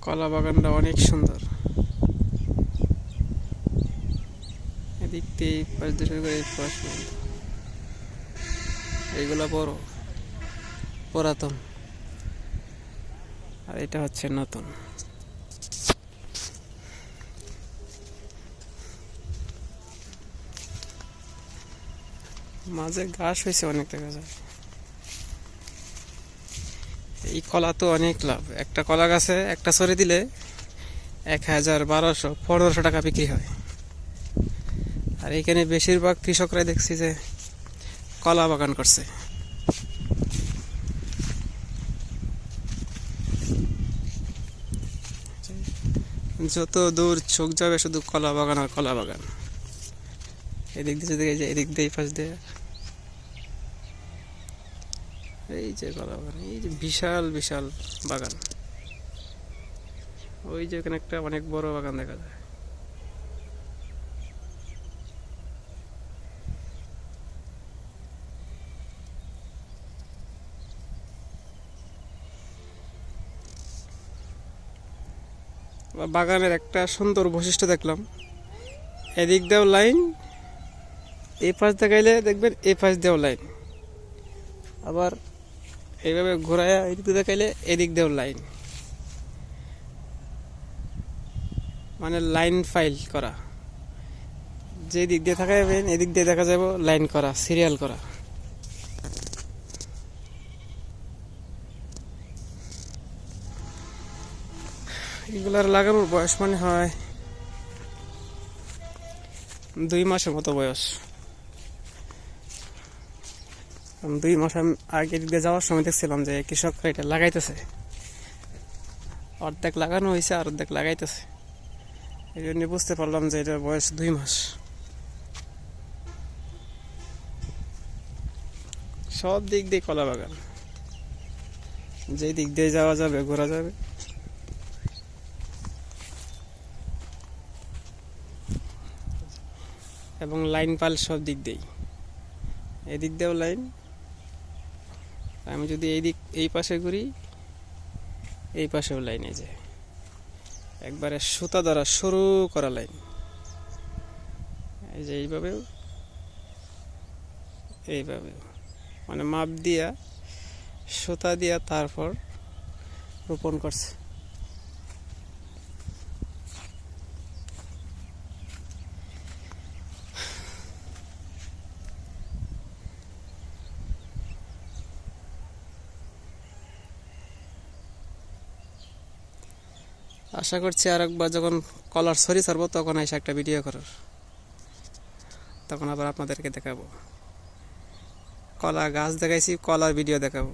কলা বাগানটা অনেক সুন্দর। এদিক দিয়ে এই পাশ দিয়ে শুরু করে এই পাশ পর্যন্ত। এইগুলা বড় পুরাতন, আর এটা হচ্ছে নতুন। মাঝে ঘাস হয়েছে অনেক, দেখা যায়। এই কলা তো অনেক লাভ। একটা কলা গাছে একটা ছড়ি দিলে 1000, 1200, 1500 টাকা বিক্রি হয়। আর এখানে বেশিরভাগ কৃষকরাই দেখছি যে কলা বাগান করছে। যত দূর চোখ যাবে শুধু কলা বাগান আর কলা বাগান। এদিক দিয়ে যদি এদিক দিয়ে পাশ দিয়ে এই যে কলা বাগান, এই যে বিশাল বিশাল বাগান। ওই যে এখানে একটা অনেক বড় বাগান দেখা যায়। বাগানের একটা সুন্দর বৈশিষ্ট্য দেখলাম, এদিক দিয়েও লাইন, এই পাশ দিয়ে গেলে দেখবেন এই পাশ দিয়েও লাইন, আবার এইভাবে ঘোরায় এদিক দিয়ে দেখাইলে এদিক দিয়েও লাইন। মানে লাইন ফাইল করা, যে দিক দিয়ে থাকাবেন এদিক দিয়ে দেখা যাব লাইন করা, সিরিয়াল করা। এগুলার লাগানোর বয়স মনে হয় 2 মাসের মতো বয়স। 2 মাস আগে দিকে যাওয়ার সময় দেখছিলাম যে কৃষকরা এটা লাগাইতেছে, অর্ধেক লাগানো হয়েছে আর অর্ধেক লাগাইতেছে। এই জন্য বুঝতে পারলাম যে এটার বয়স 2 মাস। সব দিক দিয়ে কলা বাগান, যে দিক দিয়ে যাওয়া যাবে ঘোরা যাবে। এবং লাইন পাল সব দিক দিয়েই, এদিক দিয়েও লাইন। আমি যদি এই পাশে ঘুরি, এই পাশেও লাইনে যায়, একবারে সুতা দ্বারা শুরু করা লাইন। এই যে এইভাবেও এইভাবেও, মানে মাপ দিয়া সুতা দিয়া তারপর রোপণ করছে। আশা করছি আর একবার যখন কলার ছড়ি ছাড়বো তখন এসে একটা ভিডিও করার, তখন আবার আপনাদেরকে দেখাবো। কলা গাছ দেখাইছি, কলার ভিডিও দেখাবো।